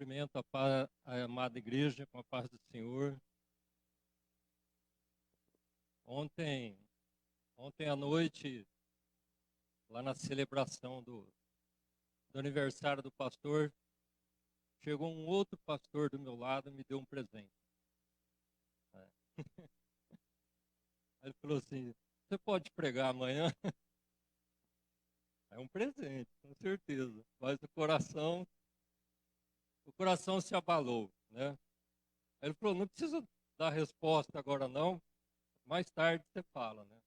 Cumprimento a amada igreja com a paz do Senhor. Ontem à noite, lá na celebração do aniversário do pastor, chegou um outro pastor do meu lado e me deu um presente. Aí ele falou assim: você pode pregar amanhã? É um presente, com certeza. Mas o coração se abalou, né? Aí ele falou: não precisa dar resposta agora não, mais tarde você fala, né?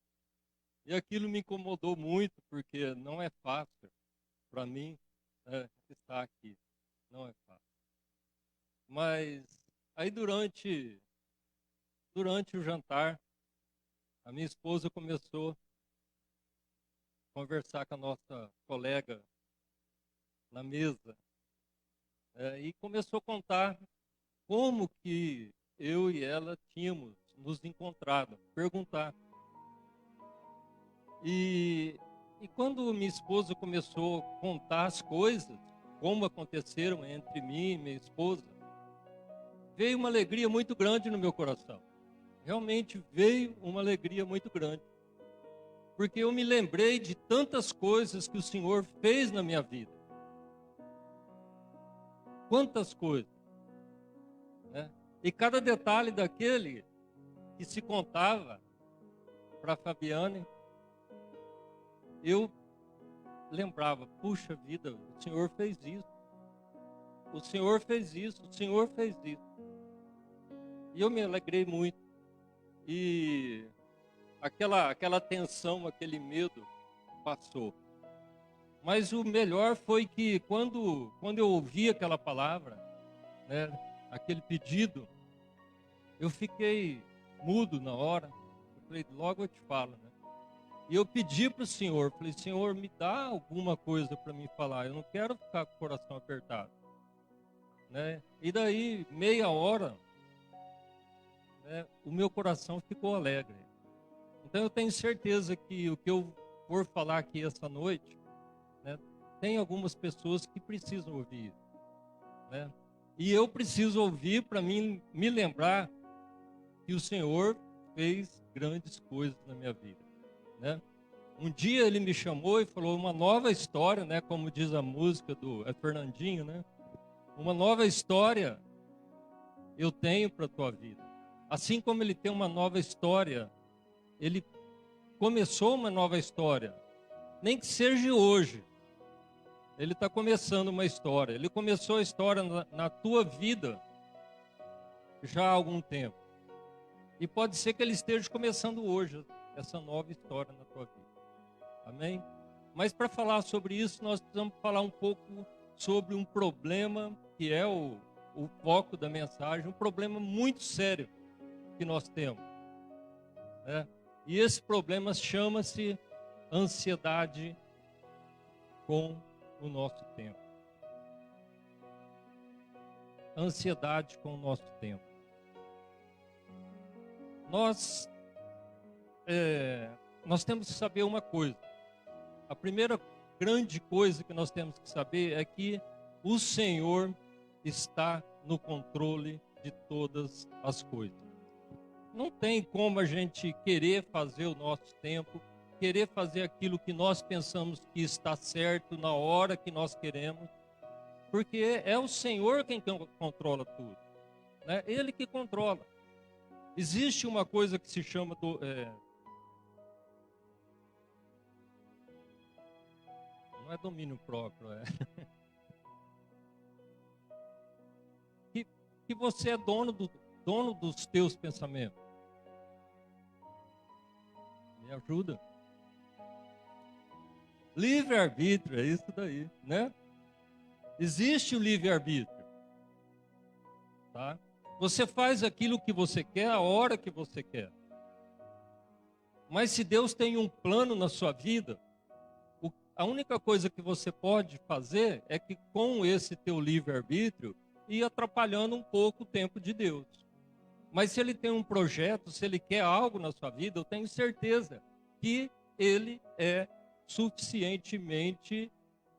E aquilo me incomodou muito, porque não é fácil para mim, né, estar aqui. Não é fácil. Mas aí durante o jantar, a minha esposa começou a conversar com a nossa colega na mesa, e começou a contar como que eu e ela tínhamos nos encontrado, perguntar. E quando minha esposa começou a contar as coisas, como aconteceram entre mim e minha esposa, veio uma alegria muito grande no meu coração. Realmente veio uma alegria muito grande. Porque eu me lembrei de tantas coisas que o Senhor fez na minha vida. Quantas coisas, né? E cada detalhe daquele que se contava para a Fabiane, eu lembrava: puxa vida, o Senhor fez isso. O Senhor fez isso, o Senhor fez isso. E eu me alegrei muito. E aquela tensão, aquele medo passou. Mas o melhor foi que quando eu ouvi aquela palavra, né, aquele pedido, eu fiquei mudo na hora. Eu falei: logo eu te falo, né? E eu pedi para o Senhor, falei: Senhor, me dá alguma coisa para me falar. Eu não quero ficar com o coração apertado, né? E daí, meia hora, né, o meu coração ficou alegre. Então eu tenho certeza que o que eu for falar aqui essa noite, né, tem algumas pessoas que precisam ouvir, né? E eu preciso ouvir para mim me lembrar que o Senhor fez grandes coisas na minha vida, né? Um dia ele me chamou e falou: uma nova história, né, como diz a música do Fernandinho, né? Uma nova história eu tenho para a tua vida. Assim como ele tem uma nova história, ele começou uma nova história, nem que seja hoje. Ele está começando uma história. Ele começou a história na tua vida já há algum tempo. E pode ser que ele esteja começando hoje essa nova história na tua vida. Amém? Mas para falar sobre isso, nós precisamos falar um pouco sobre um problema que é o foco da mensagem, um problema muito sério que nós temos, né? E esse problema chama-se ansiedade com o nosso tempo. Ansiedade com o nosso tempo. Nós temos que saber uma coisa. A primeira grande coisa que nós temos que saber é que o Senhor está no controle de todas as coisas. Não tem como a gente querer fazer o nosso tempo, querer fazer aquilo que nós pensamos que está certo na hora que nós queremos, porque é o Senhor quem controla tudo, né? Ele que controla. Existe uma coisa que se chama não é domínio próprio, que você é dono dos teus pensamentos. Me ajuda? Livre-arbítrio, é isso daí, né? Existe o livre-arbítrio, tá? Você faz aquilo que você quer, a hora que você quer. Mas se Deus tem um plano na sua vida, a única coisa que você pode fazer é que com esse teu livre-arbítrio ir atrapalhando um pouco o tempo de Deus. Mas se Ele tem um projeto, se Ele quer algo na sua vida, eu tenho certeza que Ele é suficientemente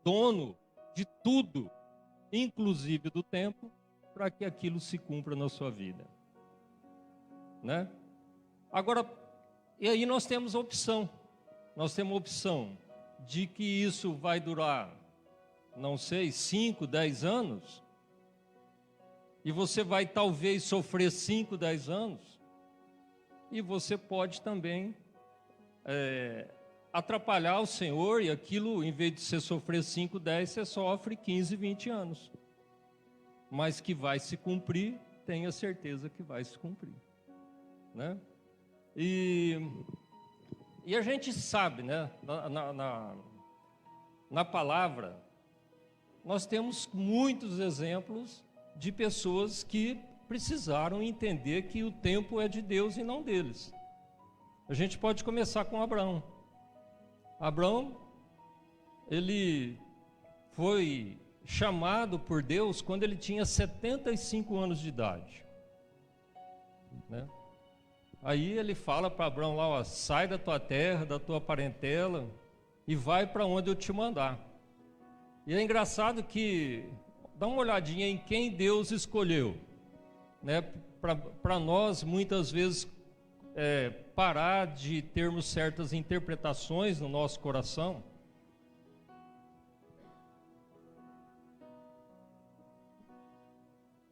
dono de tudo inclusive do tempo, para que aquilo se cumpra na sua vida, né? Agora, e aí nós temos a opção. Nós temos a opção de que isso vai durar, não sei, 5, 10 anos, e você vai talvez sofrer 5, 10 anos, e você pode também atrapalhar o Senhor, e aquilo, em vez de você sofrer 5, 10, você sofre 15, 20 anos. Mas que vai se cumprir, tenha certeza que vai se cumprir, né? E a gente sabe, né, na palavra, nós temos muitos exemplos de pessoas que precisaram entender que o tempo é de Deus e não deles. A gente pode começar com Abraão. Abraão, ele foi chamado por Deus quando ele tinha 75 anos de idade, né? Aí ele fala para Abraão lá, ó, sai da tua terra, da tua parentela e vai para onde eu te mandar. E é engraçado que, dá uma olhadinha em quem Deus escolheu, né? Para nós, muitas vezes, parar de termos certas interpretações no nosso coração.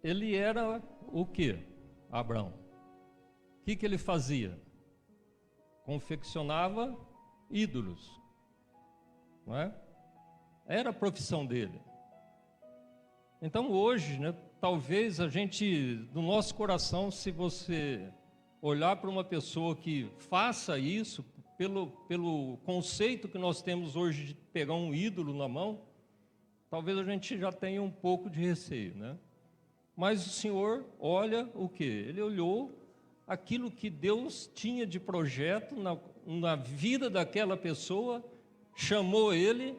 Ele era o quê? Abraão. O que ele fazia? Confeccionava ídolos, não é? Era a profissão dele. Então hoje, né, talvez a gente, no nosso coração, se você olhar para uma pessoa que faça isso, pelo conceito que nós temos hoje de pegar um ídolo na mão, talvez a gente já tenha um pouco de receio, né? Mas o Senhor olha o quê? Ele olhou aquilo que Deus tinha de projeto na vida daquela pessoa, chamou ele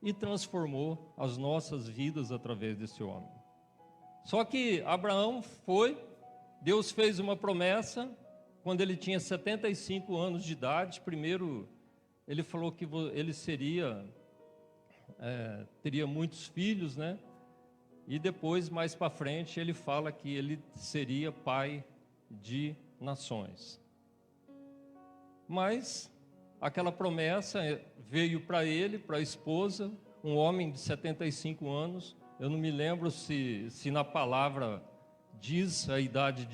e transformou as nossas vidas através desse homem. Só que Abraão Deus fez uma promessa, quando ele tinha 75 anos de idade. Primeiro, ele falou que ele teria muitos filhos, né? E depois, mais para frente, ele fala que ele seria pai de nações. Mas aquela promessa veio para ele, para a esposa, um homem de 75 anos. Eu não me lembro se na palavra diz a idade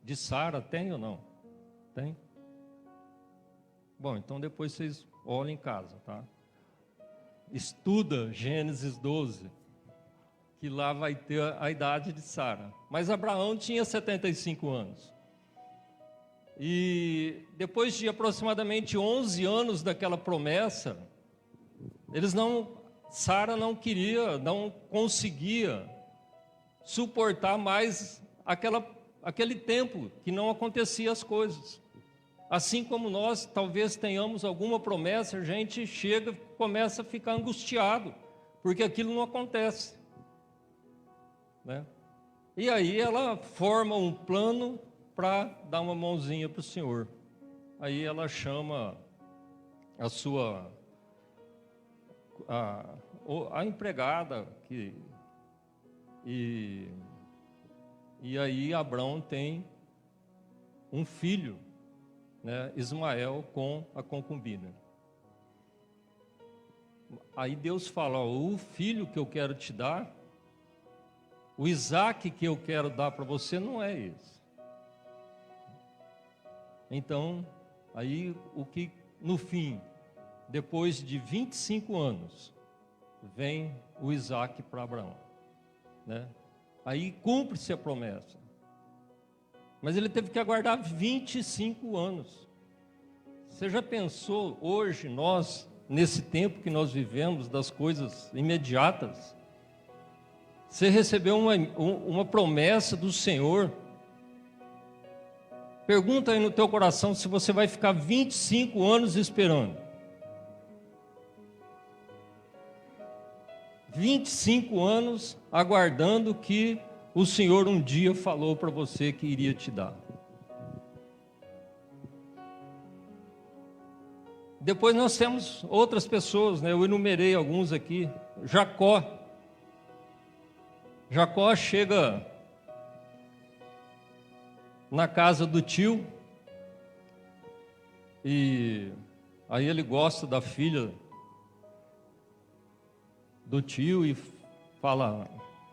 de Sara. Tem ou não? Tem? Bom, então depois vocês olhem em casa, tá? Estuda Gênesis 12, que lá vai ter a idade de Sara. Mas Abraão tinha 75 anos. E depois de aproximadamente 11 anos daquela promessa, Sara não conseguia suportar mais aquele tempo que não acontecia as coisas. Assim como nós talvez tenhamos alguma promessa, a gente começa a ficar angustiado, porque aquilo não acontece, né? E aí ela forma um plano para dar uma mãozinha para o Senhor. Aí ela chama a empregada, e aí Abraão tem um filho, né, Ismael, com a concubina. Aí Deus fala, ó, o filho que eu quero te dar, o Isaac que eu quero dar para você, não é esse. Então, aí no fim, depois de 25 anos, vem o Isaac para Abraão, né? Aí cumpre-se a promessa. Mas ele teve que aguardar 25 anos. Você já pensou hoje, nesse tempo que nós vivemos, das coisas imediatas? Você recebeu uma promessa do Senhor. Pergunta aí no teu coração se você vai ficar 25 anos esperando. 25 anos aguardando que o Senhor um dia falou para você que iria te dar. Depois nós temos outras pessoas, né? Eu enumerei alguns aqui. Jacó. Jacó chega na casa do tio e aí ele gosta da filha do tio e fala: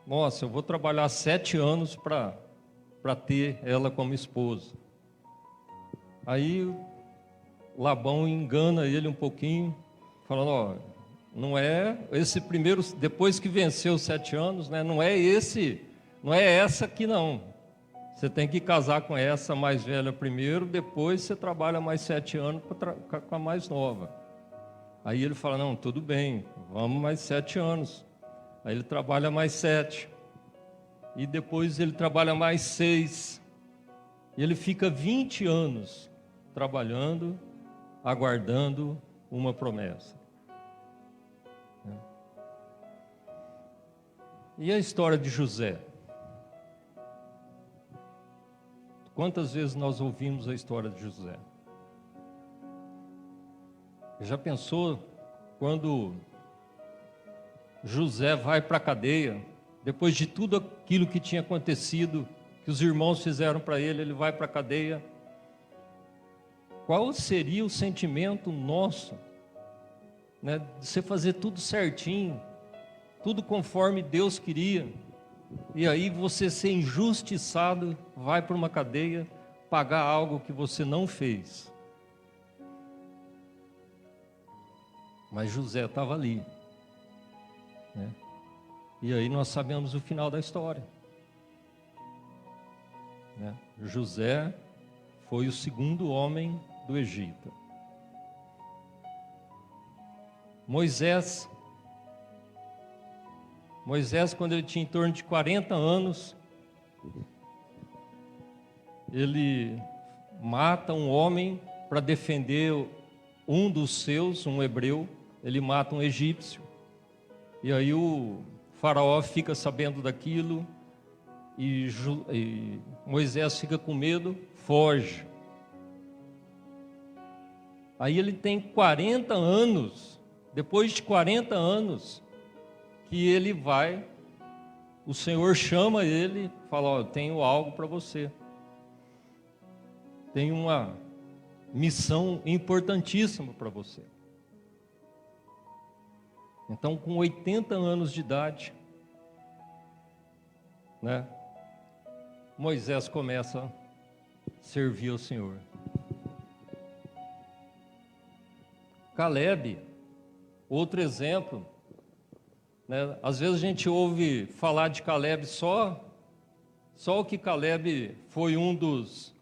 nossa, eu vou trabalhar 7 anos para ter ela como esposa. Aí Labão engana ele um pouquinho, falando: ó, não é esse primeiro, depois que venceu os 7 anos, né, não é essa aqui não. Você tem que casar com essa mais velha primeiro, depois você trabalha mais 7 anos com a mais nova. Aí ele fala: não, tudo bem, vamos mais 7 anos. Aí ele trabalha mais 7. E depois ele trabalha mais 6. E ele fica 20 anos trabalhando, aguardando uma promessa. E a história de José? Quantas vezes nós ouvimos a história de José? Já pensou quando José vai para a cadeia, depois de tudo aquilo que tinha acontecido, que os irmãos fizeram para ele, ele vai para a cadeia? Qual seria o sentimento nosso, né, de você fazer tudo certinho, tudo conforme Deus queria, e aí você ser injustiçado, vai para uma cadeia, pagar algo que você não fez? Mas José estava ali, né? E aí nós sabemos o final da história, né? José foi o segundo homem do Egito. Moisés, quando ele tinha em torno de 40 anos, ele mata um homem para defender um dos seus, um hebreu. Ele mata um egípcio. E aí o faraó fica sabendo daquilo e Moisés fica com medo, foge. Aí ele tem 40 anos, depois de 40 anos, que ele vai, o Senhor chama ele, fala: ó, eu tenho algo para você. Tenho uma missão importantíssima para você. Então, com 80 anos de idade, né, Moisés começa a servir ao Senhor. Caleb, outro exemplo, né? Às vezes a gente ouve falar de Caleb só o que Caleb foi um dos...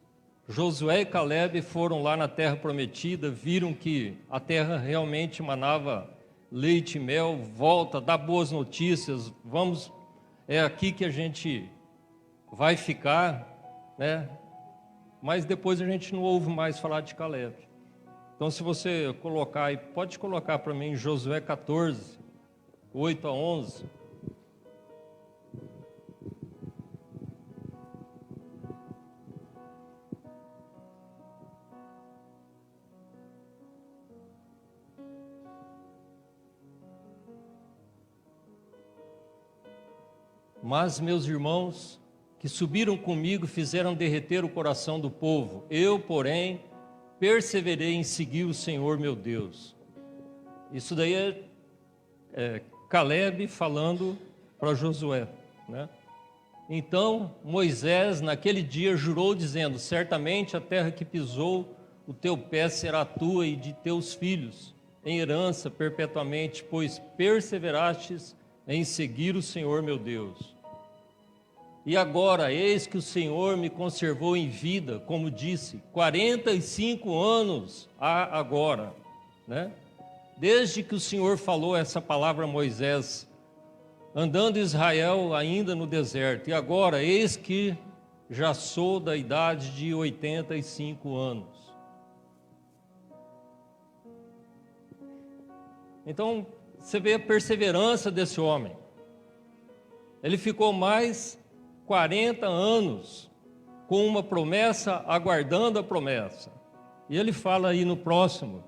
Josué e Caleb foram lá na terra prometida, viram que a terra realmente manava leite e mel, volta, dá boas notícias, vamos, é aqui que a gente vai ficar, né? Mas depois a gente não ouve mais falar de Caleb. Então, se você colocar aí, pode colocar para mim Josué 14, 8 a 11. Mas meus irmãos que subiram comigo fizeram derreter o coração do povo. Eu, porém, perseverei em seguir o Senhor meu Deus. Isso daí é Caleb falando para Josué, né? Então Moisés naquele dia jurou dizendo: certamente a terra que pisou o teu pé será tua e de teus filhos em herança perpetuamente, pois perseverastes em seguir o Senhor meu Deus. E agora, eis que o Senhor me conservou em vida, como disse, 45 anos há agora, né? Desde que o Senhor falou essa palavra a Moisés, andando Israel ainda no deserto. E agora, eis que já sou da idade de 85 anos. Então, você vê a perseverança desse homem. Ele ficou mais 40 anos com uma promessa, aguardando a promessa. E ele fala aí no próximo,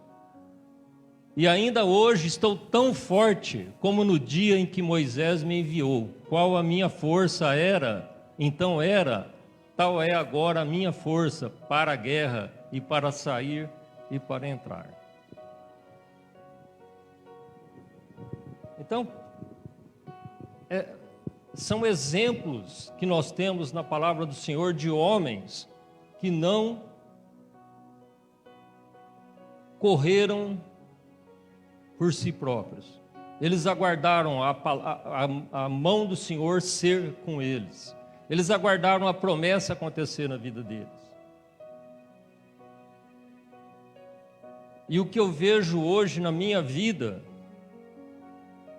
E ainda hoje estou tão forte como no dia em que Moisés me enviou. Qual a minha força era, então era, tal é agora a minha força para a guerra e para sair e para entrar. Então, são exemplos que nós temos na palavra do Senhor de homens que não correram por si próprios. Eles aguardaram a mão do Senhor ser com eles. Eles aguardaram a promessa acontecer na vida deles. E o que eu vejo hoje na minha vida,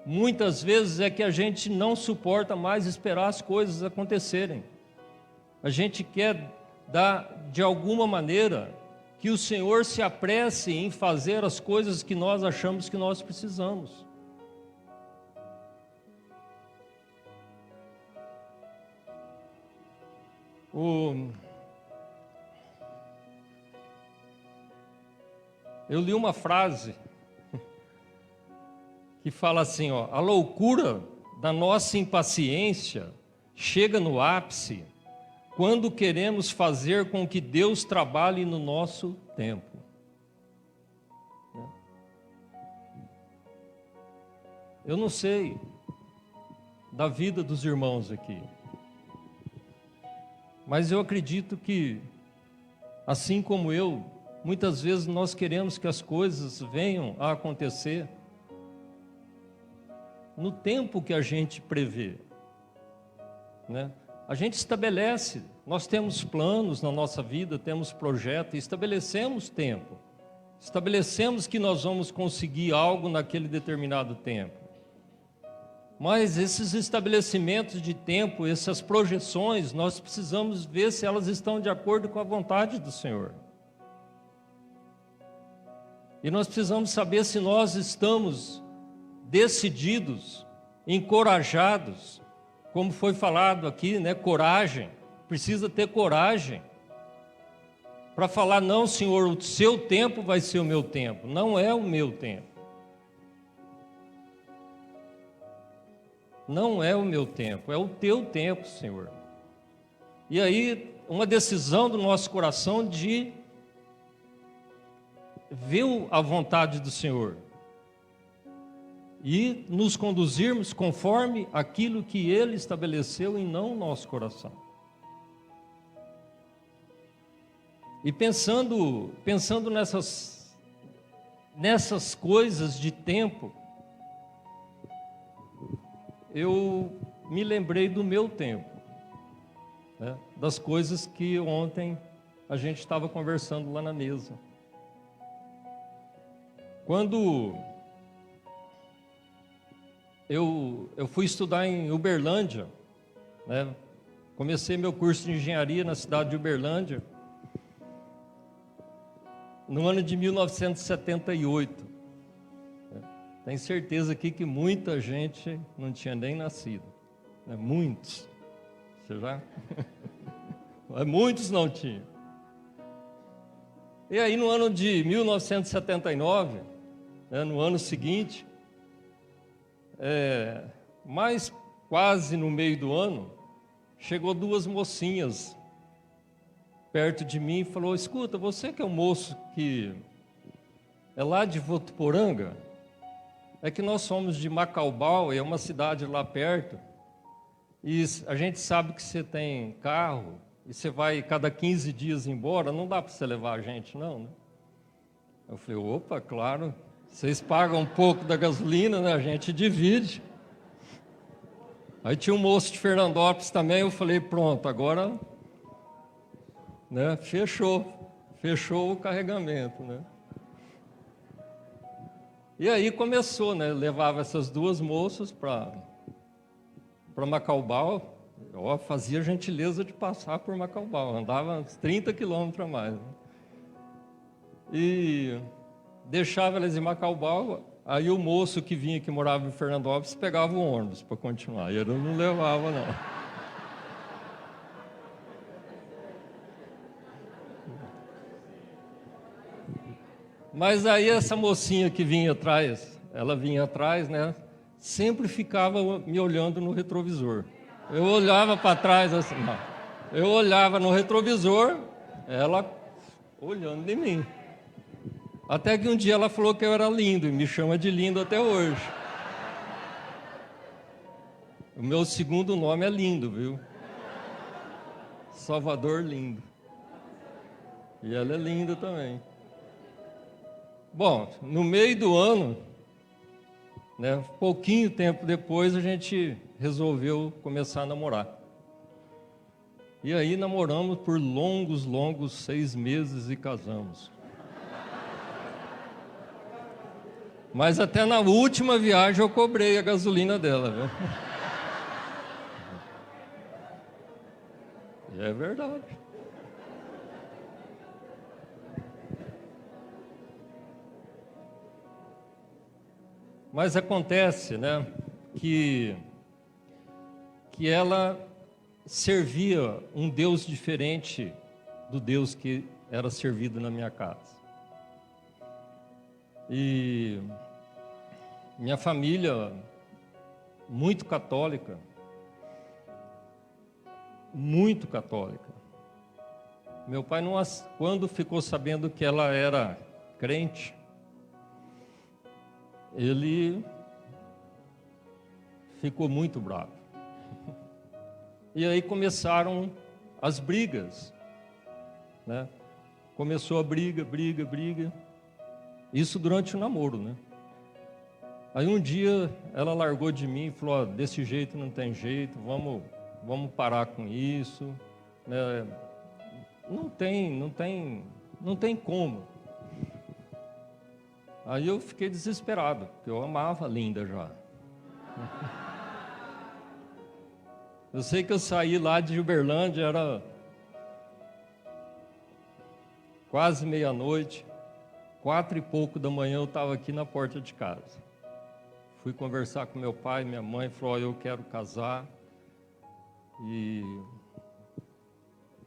muitas vezes é que a gente não suporta mais esperar as coisas acontecerem. A gente quer de alguma maneira, que o Senhor se apresse em fazer as coisas que nós achamos que nós precisamos. Eu li uma frase que fala assim, ó: a loucura da nossa impaciência chega no ápice quando queremos fazer com que Deus trabalhe no nosso tempo. Eu não sei da vida dos irmãos aqui, mas eu acredito que, assim como eu, muitas vezes nós queremos que as coisas venham a acontecer no tempo que a gente prevê, né? A gente estabelece, nós temos planos na nossa vida, temos projetos, estabelecemos tempo. Estabelecemos que nós vamos conseguir algo naquele determinado tempo. Mas esses estabelecimentos de tempo, essas projeções, nós precisamos ver se elas estão de acordo com a vontade do Senhor. E nós precisamos saber se nós estamos decididos, encorajados, como foi falado aqui, né? Coragem, precisa ter coragem para falar: não, Senhor, o seu tempo vai ser o meu tempo, não é o meu tempo. Não é o meu tempo, é o teu tempo, Senhor. E aí, uma decisão do nosso coração de ver a vontade do Senhor e nos conduzirmos conforme aquilo que Ele estabeleceu e não o nosso coração. E pensando nessas coisas de tempo, eu me lembrei do meu tempo, né? Das coisas que ontem a gente estava conversando lá na mesa. Quando eu fui estudar em Uberlândia, né? Comecei meu curso de engenharia na cidade de Uberlândia no ano de 1978. Tenho certeza aqui que muita gente não tinha nem nascido, né? Muitos, você já? Muitos não tinham. E aí no ano de 1979, né, no ano seguinte, mas quase no meio do ano, chegou duas mocinhas perto de mim e falou: escuta, você que é o moço que é lá de Votuporanga, é que nós somos de Macaubal, é uma cidade lá perto, e a gente sabe que você tem carro, e você vai cada 15 dias embora, não dá para você levar a gente não, né? Eu falei: opa, claro, vocês pagam um pouco da gasolina, né? A gente divide. Aí tinha um moço de Fernandópolis também, eu falei: pronto, agora, né, fechou o carregamento, né? E aí começou, né? Levava essas duas moças para Macaubal, fazia gentileza de passar por Macaubal, andava uns 30 quilômetros a mais, né? E deixava elas em Macaubal, aí o moço que vinha, que morava em Fernandópolis, pegava o ônibus para continuar, e eu não levava não. Mas aí essa mocinha que vinha atrás, ela vinha atrás, né? Sempre ficava me olhando no retrovisor. Eu olhava para trás assim, não. Eu olhava no retrovisor, ela olhando em mim. Até que um dia ela falou que eu era lindo e me chama de lindo até hoje. O meu segundo nome é Lindo, viu? Salvador Lindo. E ela é linda também. Bom, no meio do ano, né, pouquinho tempo depois, a gente resolveu começar a namorar. E aí namoramos por longos 6 meses e casamos. Mas até na última viagem eu cobrei a gasolina dela, viu? E é verdade. Mas acontece, né, que ela servia um Deus diferente do Deus que era servido na minha casa. E minha família, muito católica, muito católica. Meu pai, quando ficou sabendo que ela era crente, ele ficou muito bravo. E aí começaram as brigas, né? Começou a briga. Isso durante o namoro, né? Aí um dia ela largou de mim e falou: desse jeito não tem jeito, vamos parar com isso, né? Não tem como. Aí eu fiquei desesperado, porque eu amava a Linda já. Eu sei que eu saí lá de Uberlândia, era quase meia-noite, 4 e pouco da manhã eu estava aqui na porta de casa. Fui conversar com meu pai, minha mãe, falou: eu quero casar e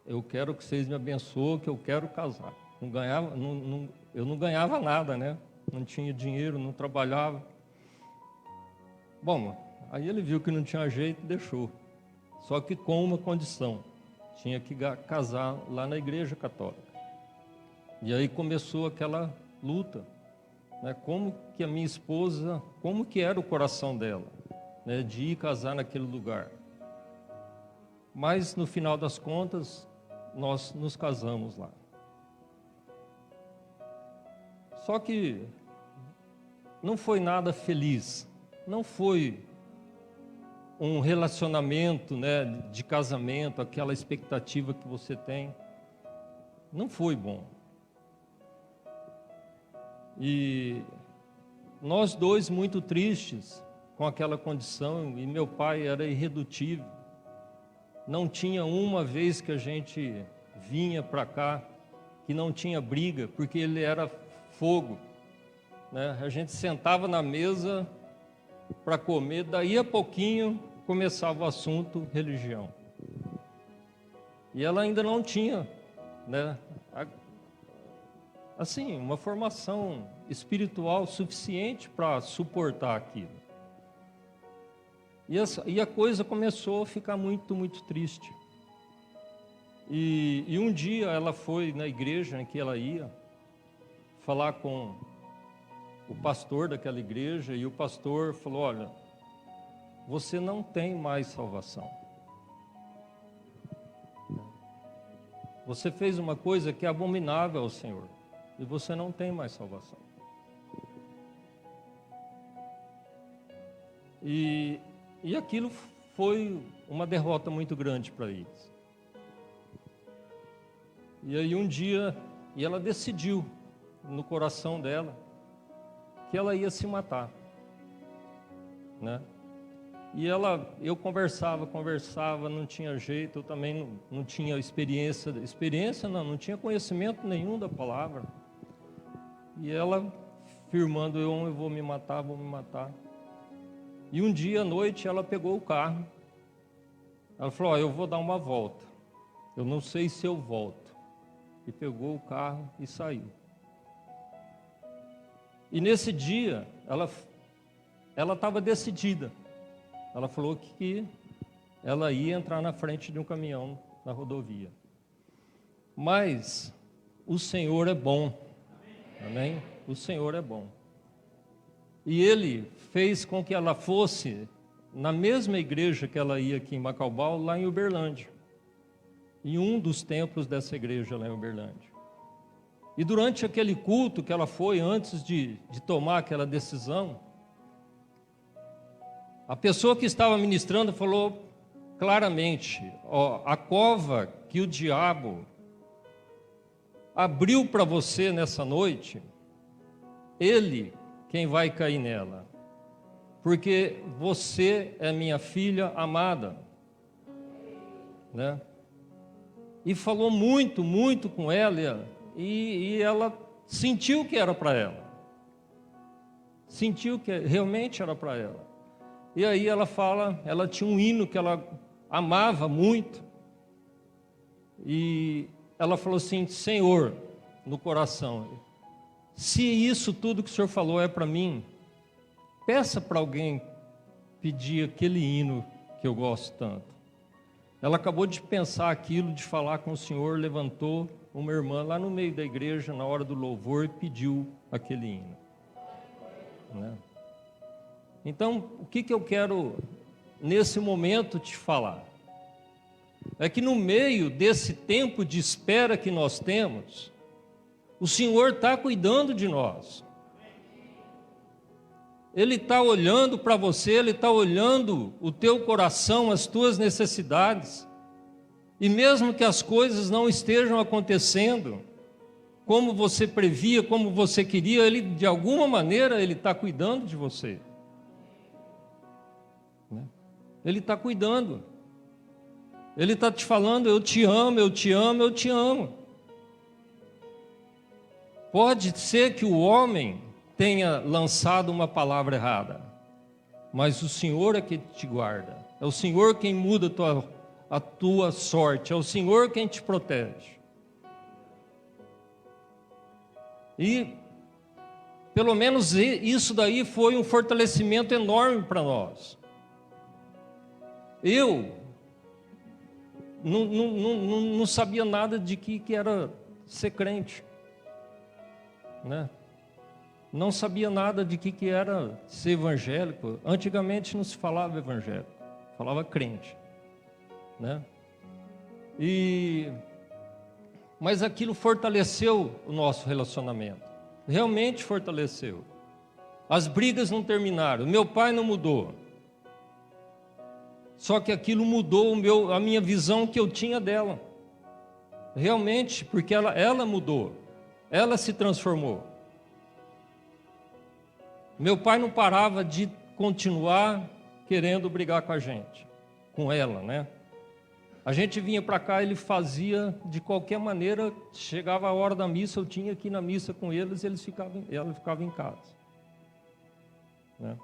eu quero que vocês me abençoem, que eu quero casar. Eu não ganhava nada, né? Não tinha dinheiro, não trabalhava. Bom, aí ele viu que não tinha jeito e deixou. Só que com uma condição: tinha que casar lá na igreja católica. E aí começou aquela luta, né? Como que a minha esposa, como que era o coração dela, né? De ir casar naquele lugar. Mas no final das contas, nós nos casamos lá. Só que não foi nada feliz, não foi um relacionamento, né, de casamento, aquela expectativa que você tem, não foi bom. E nós dois muito tristes com aquela condição, e meu pai era irredutível, não tinha uma vez que a gente vinha para cá que não tinha briga, porque ele era fogo, né? A gente sentava na mesa para comer, daí a pouquinho começava o assunto religião. E ela ainda não tinha, né, assim, uma formação espiritual suficiente para suportar aquilo. E a coisa começou a ficar muito triste. E um dia ela foi na igreja em que ela ia falar com o pastor daquela igreja, e o pastor falou: olha, você não tem mais salvação. Você fez uma coisa que é abominável ao Senhor, e você não tem mais salvação. E aquilo foi uma derrota muito grande para eles. E aí um dia, e ela decidiu no coração dela que ela ia se matar, né? E eu conversava, não tinha jeito, eu também não tinha experiência não tinha conhecimento nenhum da palavra. E ela firmando: eu vou me matar. E um dia à noite ela pegou o carro, ela falou: eu vou dar uma volta, eu não sei se eu volto. E pegou o carro e saiu. E nesse dia, ela estava decidida. Ela falou que ela ia entrar na frente de um caminhão na rodovia. Mas o Senhor é bom. Amém? O Senhor é bom. E Ele fez com que ela fosse na mesma igreja que ela ia aqui em Macaubal, lá em Uberlândia. Em um dos templos dessa igreja lá em Uberlândia. E durante aquele culto que ela foi, antes de tomar aquela decisão, a pessoa que estava ministrando falou claramente, ó, a cova que o diabo abriu para você nessa noite, ele quem vai cair nela, porque você é minha filha amada, né? E falou muito, muito com ela, e ela sentiu que era para ela, sentiu que realmente era para ela. E aí ela fala, ela tinha um hino que ela amava muito, e ela falou assim, Senhor, no coração, se isso tudo que o Senhor falou é para mim, peça para alguém pedir aquele hino que eu gosto tanto. Ela acabou de pensar aquilo, de falar com o Senhor, levantou uma irmã lá no meio da igreja, na hora do louvor, e pediu aquele hino, né? Então, o que eu quero, nesse momento, te falar? É que no meio desse tempo de espera que nós temos, o Senhor está cuidando de nós. Ele está olhando para você, Ele está olhando o teu coração, as tuas necessidades. E mesmo que as coisas não estejam acontecendo como você previa, como você queria, Ele, de alguma maneira, Ele está cuidando de você. Ele está cuidando. Ele está te falando, eu te amo, eu te amo, eu te amo. Pode ser que o homem tenha lançado uma palavra errada, mas o Senhor é que te guarda, é o Senhor quem muda a tua sorte, é o Senhor quem te protege. E pelo menos isso daí foi um fortalecimento enorme para nós. Eu não sabia nada de que era ser crente, né? Não sabia nada de que era ser evangélico. Antigamente não se falava evangélico, falava crente, né? Mas aquilo fortaleceu o nosso relacionamento, realmente fortaleceu. As brigas não terminaram, meu pai não mudou, só que aquilo mudou a minha visão que eu tinha dela, realmente, porque ela mudou, ela se transformou. Meu pai não parava de continuar querendo brigar com a gente, com ela, né? A gente vinha para cá, ele fazia de qualquer maneira, chegava a hora da missa, eu tinha que ir na missa com eles, ela ficava em casa, né?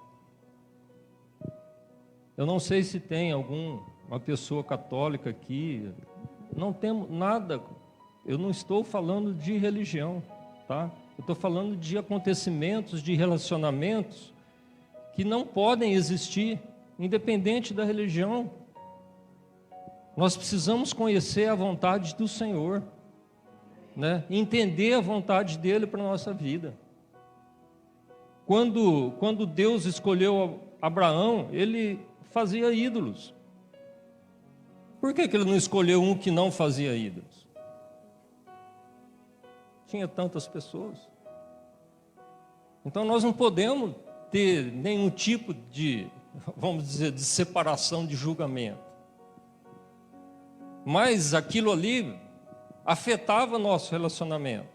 Eu não sei se tem uma pessoa católica aqui, não temos nada, eu não estou falando de religião, tá? Eu estou falando de acontecimentos, de relacionamentos que não podem existir, independente da religião. Nós precisamos conhecer a vontade do Senhor, né? Entender a vontade dEle para a nossa vida. Quando Deus escolheu Abraão, Ele fazia ídolos. Por que Ele não escolheu um que não fazia ídolos? Tinha tantas pessoas. Então nós não podemos ter nenhum tipo de, vamos dizer, de separação de julgamento. Mas aquilo ali afetava nosso relacionamento.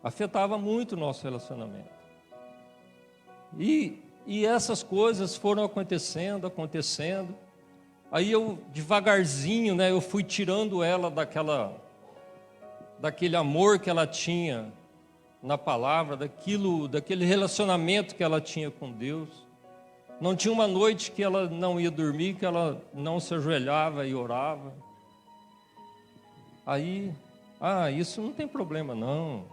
Afetava muito o nosso relacionamento. E essas coisas foram acontecendo. Aí eu, devagarzinho, né, eu fui tirando ela daquele amor que ela tinha na palavra, daquele relacionamento que ela tinha com Deus. Não tinha uma noite que ela não ia dormir, que ela não se ajoelhava e orava. Aí, isso não tem problema não.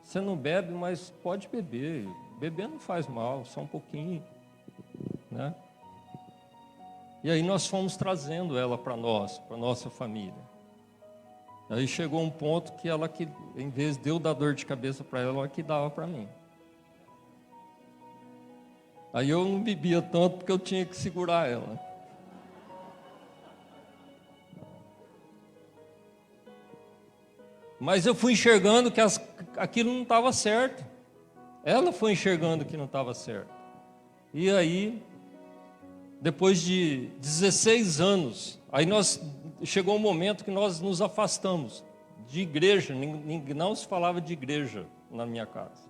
você não bebe, mas pode beber. Beber não faz mal, só um pouquinho, né? E aí nós fomos trazendo ela para nós, para nossa família. Aí chegou um ponto que ela, que em vez de eu dar dor de cabeça para ela que dava para mim. Aí eu não bebia tanto porque eu tinha que segurar ela. Mas eu fui enxergando que aquilo não estava certo. Ela foi enxergando que não estava certo. E aí, depois de 16 anos, aí chegou um momento que nós nos afastamos de igreja. Não se falava de igreja na minha casa.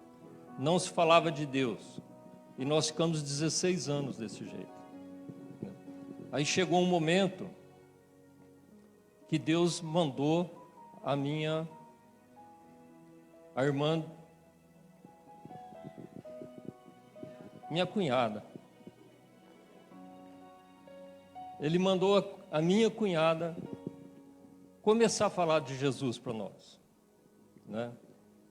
Não se falava de Deus. E nós ficamos 16 anos desse jeito. Aí chegou um momento que Deus mandou a irmã, minha cunhada. Ele mandou a minha cunhada começar a falar de Jesus para nós, né?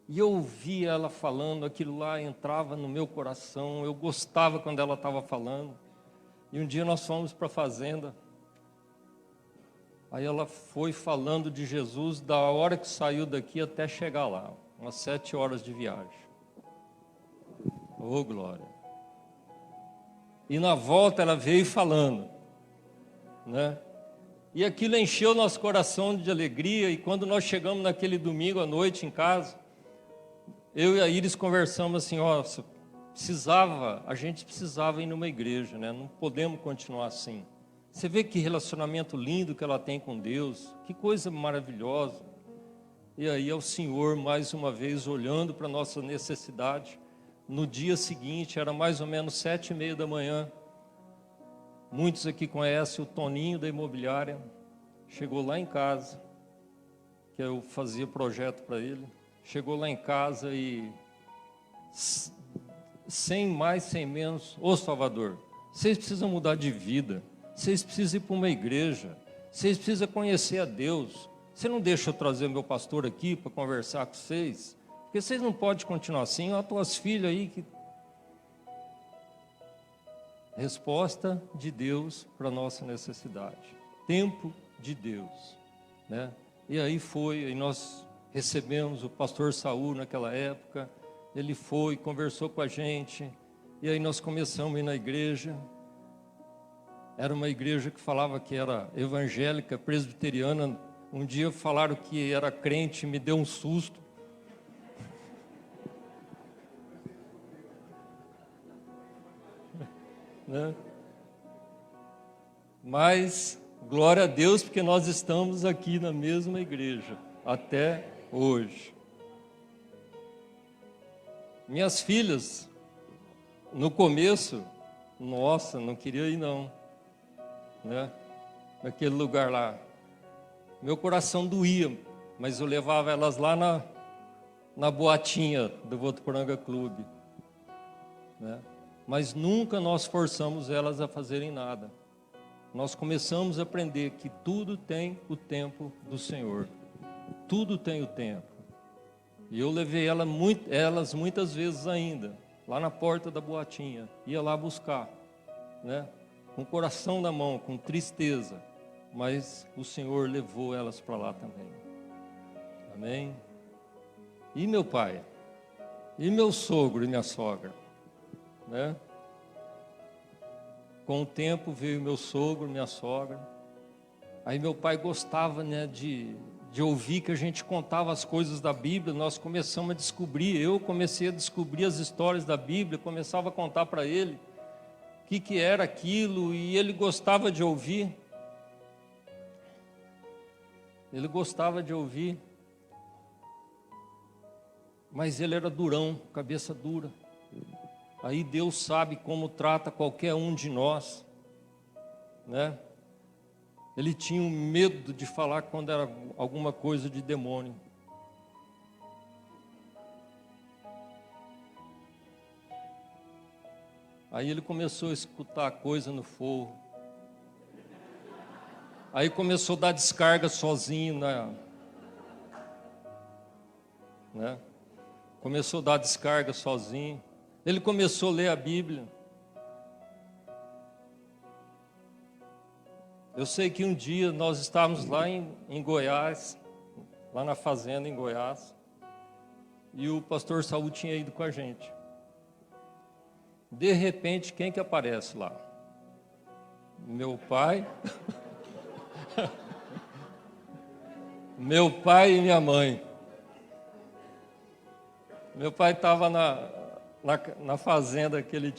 E eu ouvia ela falando, aquilo lá entrava no meu coração, eu gostava quando ela estava falando. E um dia nós fomos para a fazenda, aí ela foi falando de Jesus da hora que saiu daqui até chegar lá, umas 7 horas de viagem. Oh, glória! E na volta ela veio falando, né? E aquilo encheu nosso coração de alegria, e quando nós chegamos naquele domingo à noite em casa, eu e a Iris conversamos assim, a gente precisava ir numa igreja, né? Não podemos continuar assim. Você vê que relacionamento lindo que ela tem com Deus, que coisa maravilhosa. E aí é o Senhor, mais uma vez, olhando para a nossa necessidade. No dia seguinte, era mais ou menos 7h30 da manhã. Muitos aqui conhecem o Toninho da imobiliária. Chegou lá em casa, que eu fazia projeto para ele. Chegou lá em casa e, sem mais, sem menos, ô Salvador, vocês precisam mudar de vida, vocês precisam ir para uma igreja, vocês precisam conhecer a Deus. Você não deixa eu trazer meu pastor aqui para conversar com vocês? Porque vocês não podem continuar assim, olha as tuas filhas aí que... Resposta de Deus para a nossa necessidade. Tempo de Deus, né? E aí nós recebemos o pastor Saul naquela época. Ele foi, conversou com a gente. E aí nós começamos a ir na igreja. Era uma igreja que falava que era evangélica, presbiteriana. Um dia falaram que era crente, me deu um susto. Né? Mas, glória a Deus, porque nós estamos aqui na mesma igreja, até hoje. Minhas filhas, no começo, nossa, não queria ir não, né? Naquele lugar lá. Meu coração doía, mas eu levava elas lá na boatinha do Votuporanga Clube, né? Mas nunca nós forçamos elas a fazerem nada. Nós começamos a aprender que tudo tem o tempo do Senhor. Tudo tem o tempo. E eu levei elas muitas vezes ainda, lá na porta da boatinha. Ia lá buscar, né? Com o coração na mão, com tristeza. Mas o Senhor levou elas para lá também. Amém? E meu pai? E meu sogro e minha sogra? Né? Com o tempo veio meu sogro, minha sogra. Aí meu pai gostava, né, de ouvir que a gente contava as coisas da Bíblia. Nós começamos a descobrir, eu comecei a descobrir as histórias da Bíblia, começava a contar para ele o que era aquilo, e ele gostava de ouvir. Ele gostava de ouvir. Mas ele era durão, cabeça dura. Aí Deus sabe como trata qualquer um de nós, né? Ele tinha um medo de falar quando era alguma coisa de demônio. Aí ele começou a escutar coisa no forro. Aí começou a dar descarga sozinho, né? começou a dar descarga sozinho. Ele começou a ler a Bíblia. Eu sei que um dia nós estávamos lá em Goiás, lá na fazenda em Goiás, e o pastor Saul tinha ido com a gente. De repente, quem que aparece lá? Meu pai, meu pai e minha mãe. Meu pai estava na fazenda que ele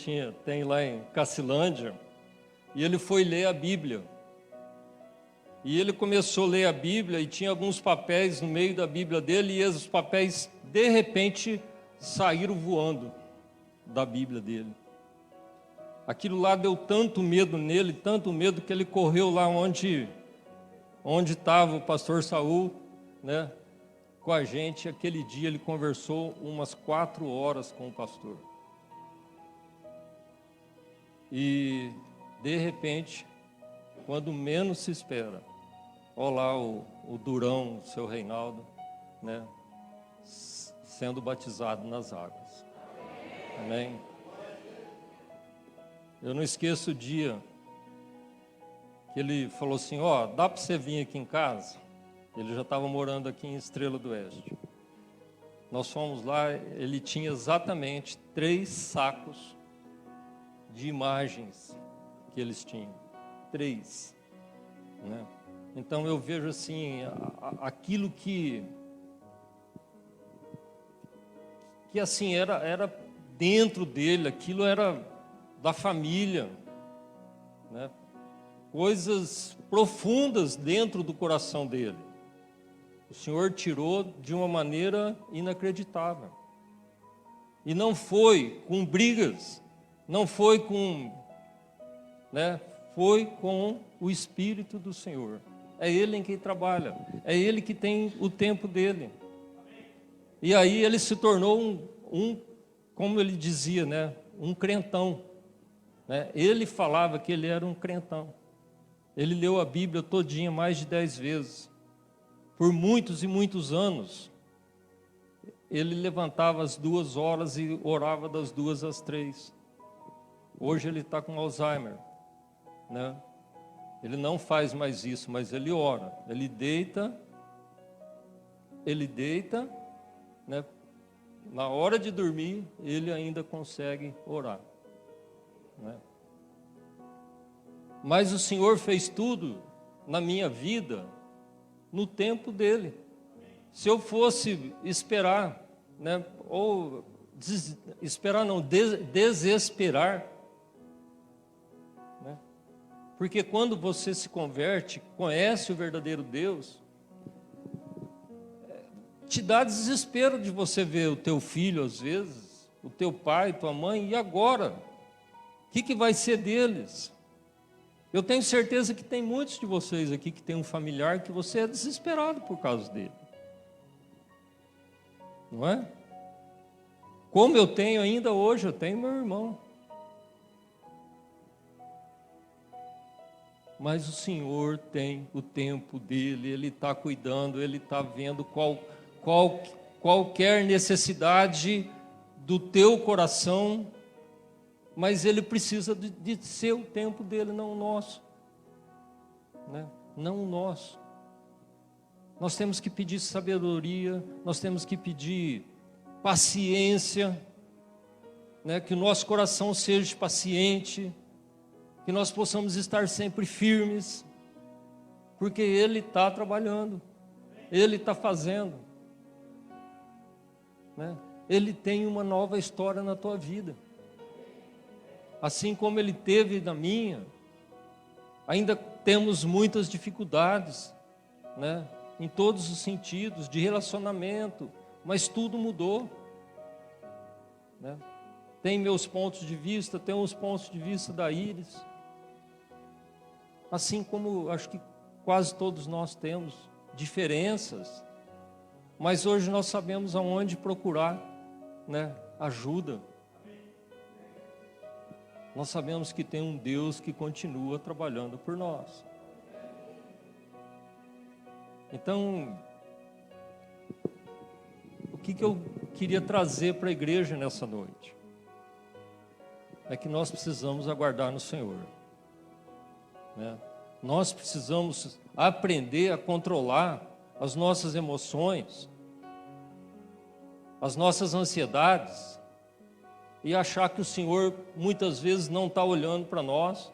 tem lá em Cacilândia, e ele foi ler a Bíblia. E ele começou a ler a Bíblia e tinha alguns papéis no meio da Bíblia dele, e esses papéis, de repente, saíram voando da Bíblia dele. Aquilo lá deu tanto medo nele, tanto medo, que ele correu lá onde estava o pastor Saul, né, com a gente. Aquele dia ele conversou umas 4 horas com o pastor. E, de repente, quando menos se espera, olha lá o Durão, o seu Reinaldo, né, sendo batizado nas águas. Amém? Eu não esqueço o dia que ele falou assim: ó, dá para você vir aqui em casa? Ele já estava morando aqui em Estrela do Oeste. Nós fomos lá, ele tinha exatamente 3 sacos de imagens que eles tinham. 3, né? Então eu vejo assim, aquilo que assim era dentro dele, aquilo era da família, né? Coisas profundas dentro do coração dele. O Senhor tirou de uma maneira inacreditável. E não foi com brigas, não foi com, né? Foi com o Espírito do Senhor. É Ele em quem trabalha, é Ele que tem o tempo dele. E aí ele se tornou como ele dizia, né? Um crentão. Né? Ele falava que ele era um crentão. Ele leu a Bíblia todinha mais de 10 vezes. Por muitos e muitos anos, ele levantava às 2 horas e orava das 2 às 3. Hoje ele está com Alzheimer, né? Ele não faz mais isso, mas ele ora. Ele deita, né? Na hora de dormir, ele ainda consegue orar, né? Mas o Senhor fez tudo na minha vida no tempo dele. Se eu fosse esperar, né, ou desesperar, né? Porque quando você se converte, conhece o verdadeiro Deus, te dá desespero de você ver o teu filho, às vezes, o teu pai, tua mãe, e agora? O que vai ser deles? Eu tenho certeza que tem muitos de vocês aqui que tem um familiar que você é desesperado por causa dele. Não é? Como eu tenho ainda hoje, eu tenho meu irmão. Mas o Senhor tem o tempo dele, Ele está cuidando, Ele está vendo qualquer necessidade do teu coração, mas Ele precisa de ser o tempo dele, não o nosso, né? Não o nosso. Nós temos que pedir sabedoria, nós temos que pedir paciência, né? Que o nosso coração seja paciente, que nós possamos estar sempre firmes, porque Ele está trabalhando, Ele está fazendo, né? Ele tem uma nova história na tua vida, assim como Ele teve na minha. Ainda temos muitas dificuldades, né? Em todos os sentidos, de relacionamento, mas tudo mudou, né? Tem meus pontos de vista, tem os pontos de vista da Iris, assim como acho que quase todos nós temos diferenças, mas hoje nós sabemos aonde procurar, né, ajuda. Nós sabemos que tem um Deus que continua trabalhando por nós. Então, o queria trazer para a igreja nessa noite é que nós precisamos aguardar no Senhor, né? Nós precisamos aprender a controlar as nossas emoções, as nossas ansiedades, e achar que o Senhor muitas vezes não está olhando para nós.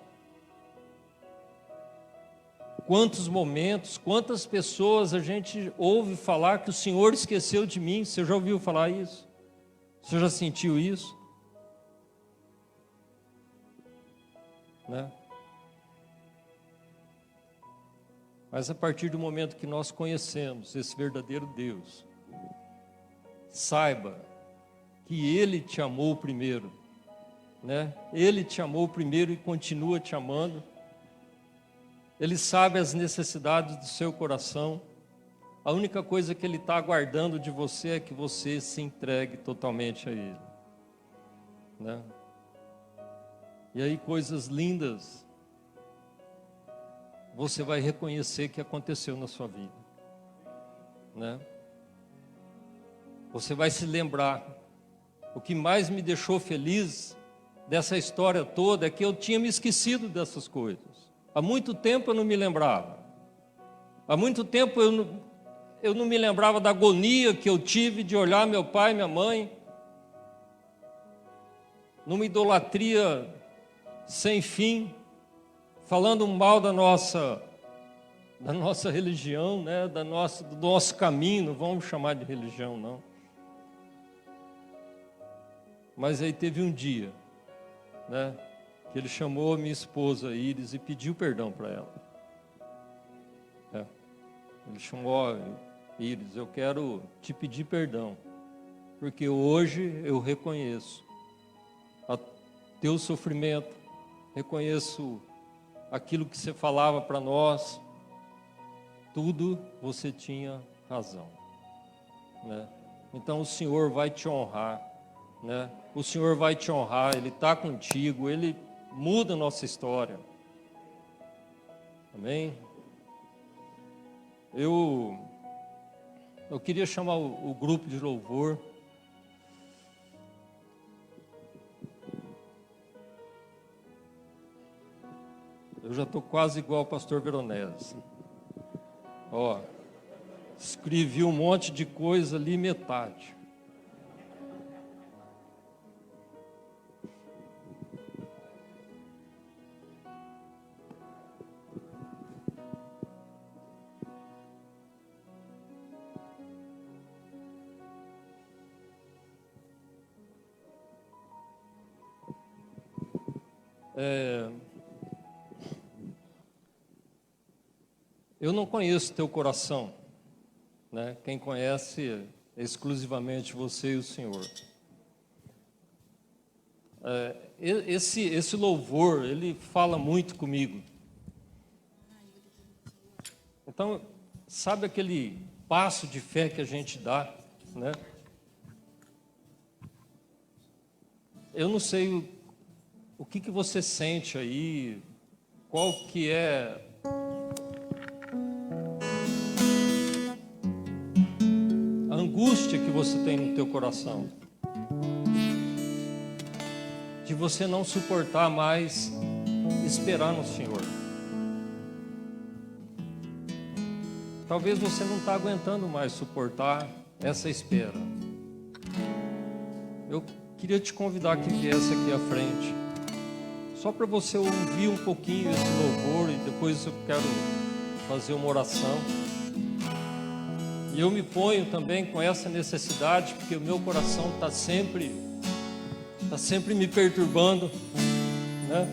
Quantos momentos, quantas pessoas a gente ouve falar que o Senhor esqueceu de mim? Você já ouviu falar isso? Você já sentiu isso? Né? Mas a partir do momento que nós conhecemos esse verdadeiro Deus, saiba que Ele te amou primeiro, né? Ele te amou primeiro e continua te amando. Ele sabe as necessidades do seu coração. A única coisa que Ele está aguardando de você é que você se entregue totalmente a Ele, né? E aí coisas lindas você vai reconhecer que aconteceu na sua vida, né? Você vai se lembrar. O que mais me deixou feliz dessa história toda é que eu tinha me esquecido dessas coisas. Há muito tempo eu não me lembrava. Há muito tempo eu não me lembrava da agonia que eu tive de olhar meu pai e minha mãe numa idolatria sem fim, falando mal da nossa religião, né? Do nosso caminho. Não vamos chamar de religião, não. Mas aí teve um dia, né, que ele chamou a minha esposa Iris e pediu perdão para ela. Ele chamou: Iris, eu quero te pedir perdão, porque hoje eu reconheço teu sofrimento, reconheço aquilo que você falava para nós, tudo você tinha razão, né? Então o Senhor vai te honrar, né? O Senhor vai te honrar, Ele está contigo, Ele muda a nossa história. Amém? Eu queria chamar o grupo de louvor. Eu já estou quase igual ao pastor Veronese. Ó, escrevi um monte de coisa ali, metade. Eu não conheço teu coração, né? Quem conhece é exclusivamente você e o Senhor. Esse louvor, ele fala muito comigo. Então, sabe aquele passo de fé que a gente dá, né? Eu não sei o que você sente aí, qual que é a angústia que você tem no teu coração, de você não suportar mais esperar no Senhor. Talvez você não está aguentando mais suportar essa espera. Eu queria te convidar que viesse aqui à frente, só para você ouvir um pouquinho esse louvor, e depois eu quero fazer uma oração. E eu me ponho também com essa necessidade, porque o meu coração está sempre me perturbando, né?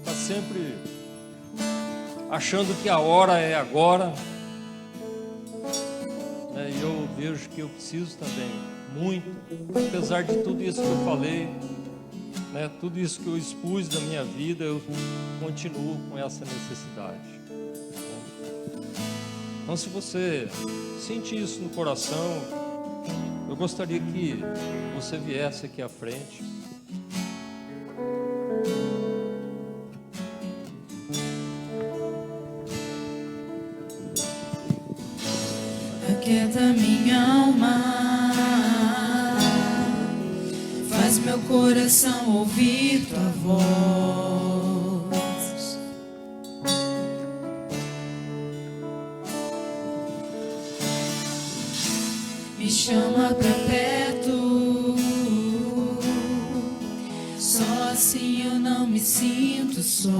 Está sempre achando que a hora é agora, né? E eu vejo que eu preciso também, muito, apesar de tudo isso que eu falei, né? Tudo isso que eu expus da minha vida, eu continuo com essa necessidade, né? Então, se você sente isso no coração, eu gostaria que você viesse aqui à frente. Aquieta minha alma, meu coração ouvir tua voz. Me chama pra perto, só assim eu não me sinto só.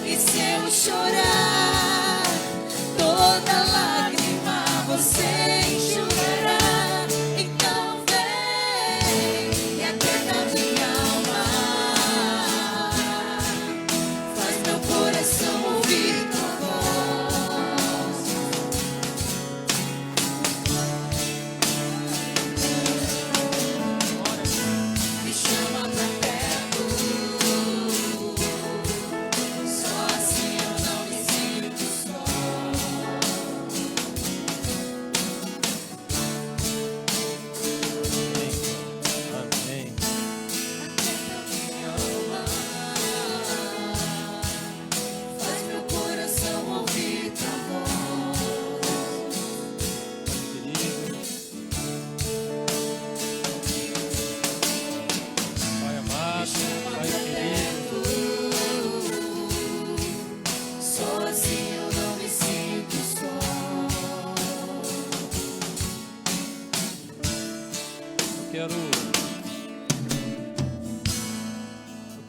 E se eu chorar, toda lágrima você enxugará. Então vem e aquieta minha alma, faz meu coração ouvir tua voz. Me chama pra perto,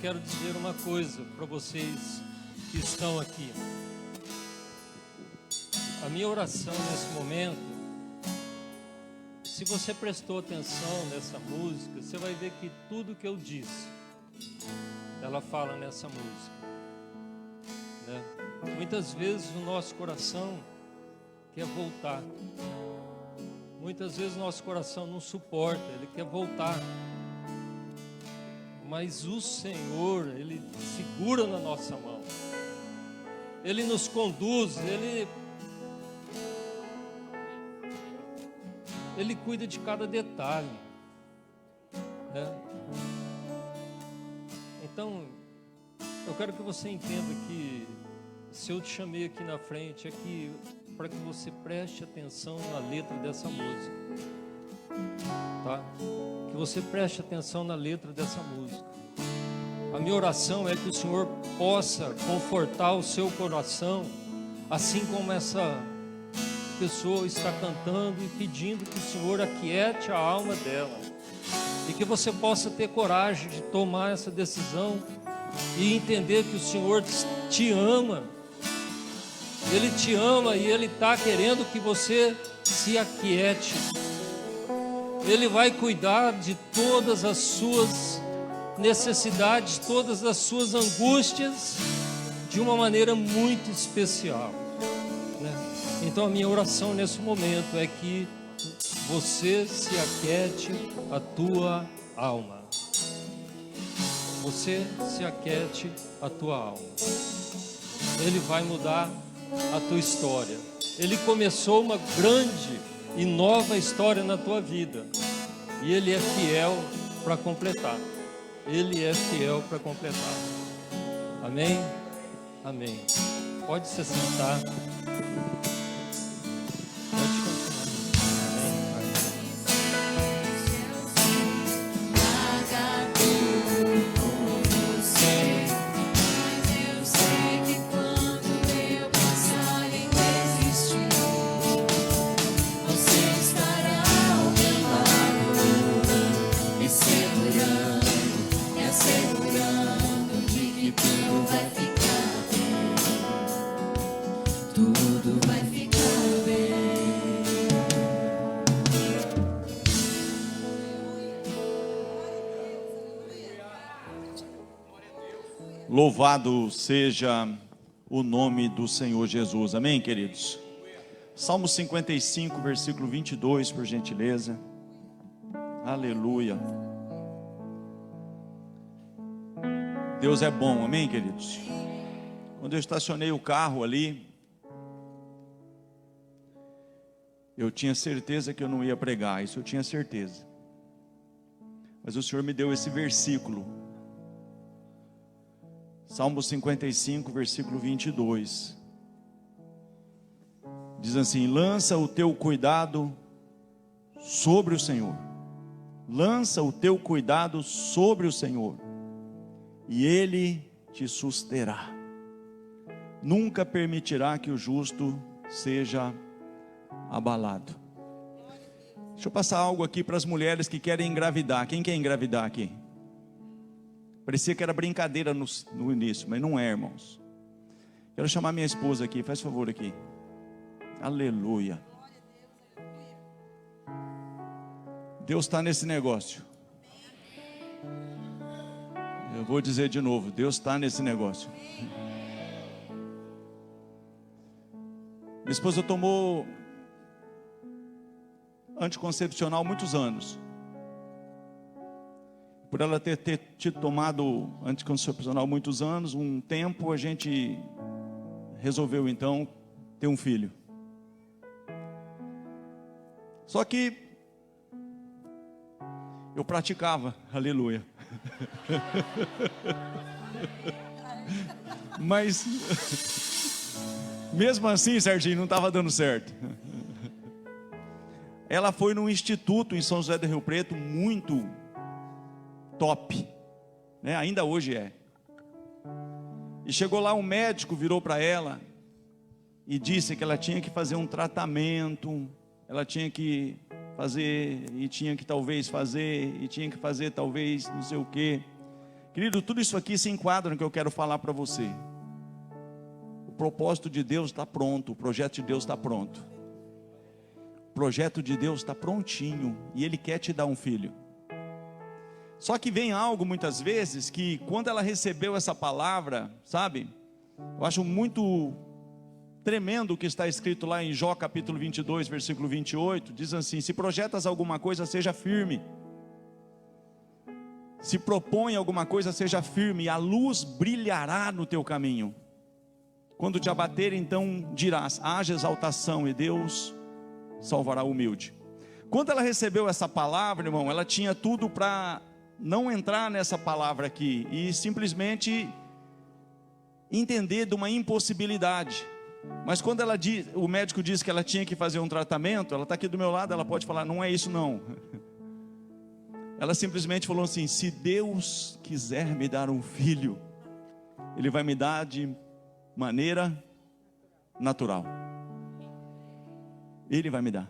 quero dizer uma coisa para vocês que estão aqui. A minha oração nesse momento, se você prestou atenção nessa música, você vai ver que tudo que eu disse, ela fala nessa música, né? Muitas vezes o nosso coração quer voltar. Muitas vezes o nosso coração não suporta, ele quer voltar. Mas o Senhor, Ele segura na nossa mão. Ele nos conduz, Ele cuida de cada detalhe, né? Então, eu quero que você entenda que se eu te chamei aqui na frente, é para que você preste atenção na letra dessa música, tá? Que você preste atenção na letra dessa música. A minha oração é que o Senhor possa confortar o seu coração, assim como essa pessoa está cantando e pedindo que o Senhor aquiete a alma dela, e que você possa ter coragem de tomar essa decisão e entender que o Senhor te ama. Ele te ama e Ele está querendo que você se aquiete. Ele vai cuidar de todas as suas necessidades, todas as suas angústias, de uma maneira muito especial, né? Então a minha oração nesse momento é que você se aquiete a tua alma. Você se aquiete a tua alma. Ele vai mudar a tua história. Ele começou uma grande e nova história na tua vida, e Ele é fiel para completar. Ele é fiel para completar. Amém? Amém. Pode se sentar. Pode continuar. Amém. Paga tudo por você, mas eu sei que quando eu pensar em desistir, você estará ao meu lado, me segurando, me assegurando de que tudo vai ficar bem. Tudo vai ficar bem. Louvado seja o nome do Senhor Jesus, amém, queridos? Salmo 55, versículo 22, por gentileza. Aleluia. Deus é bom, amém, queridos? Quando eu estacionei o carro ali, eu tinha certeza que eu não ia pregar, isso eu tinha certeza. Mas o Senhor me deu esse versículo. Salmo 55, versículo 22. Diz assim: lança o teu cuidado sobre o Senhor. Lança o teu cuidado sobre o Senhor, e Ele te susterá. Nunca permitirá que o justo seja abalado. Deixa eu passar algo aqui para as mulheres que querem engravidar. Quem quer engravidar aqui? Parecia que era brincadeira no início, mas não é, irmãos. Quero chamar minha esposa aqui, faz favor aqui. Aleluia. Deus está nesse negócio. Eu vou dizer de novo, Deus está nesse negócio. Minha esposa tomou anticoncepcional há muitos anos. Por ela ter tido tomado anticoncepcional há muitos anos, um tempo a gente resolveu então ter um filho. Só que eu praticava, aleluia. Mas mesmo assim, Serginho, não estava dando certo. Ela foi num instituto em São José do Rio Preto, muito top, né? Ainda hoje é. E chegou lá, um médico virou para ela e disse que ela tinha que fazer um tratamento, ela tinha que fazer, e tinha que talvez fazer, e tinha que fazer talvez não sei o quê. Querido, tudo isso aqui se enquadra no que eu quero falar para você. O propósito de Deus está pronto, o projeto de Deus está pronto. O projeto de Deus está prontinho, e Ele quer te dar um filho. Só que vem algo muitas vezes, que quando ela recebeu essa palavra, sabe, eu acho muito tremendo o que está escrito lá em Jó capítulo 22, versículo 28, diz assim: se projetas alguma coisa, seja firme. Se propõe alguma coisa, seja firme, e a luz brilhará no teu caminho. Quando te abater, então dirás: haja exaltação, e Deus salvará o humilde. Quando ela recebeu essa palavra, irmão, ela tinha tudo para não entrar nessa palavra aqui e simplesmente entender de uma impossibilidade. Mas quando o médico disse que ela tinha que fazer um tratamento, ela está aqui do meu lado, ela pode falar: não é isso não. Ela simplesmente falou assim: se Deus quiser me dar um filho, Ele vai me dar de maneira natural. Ele vai me dar.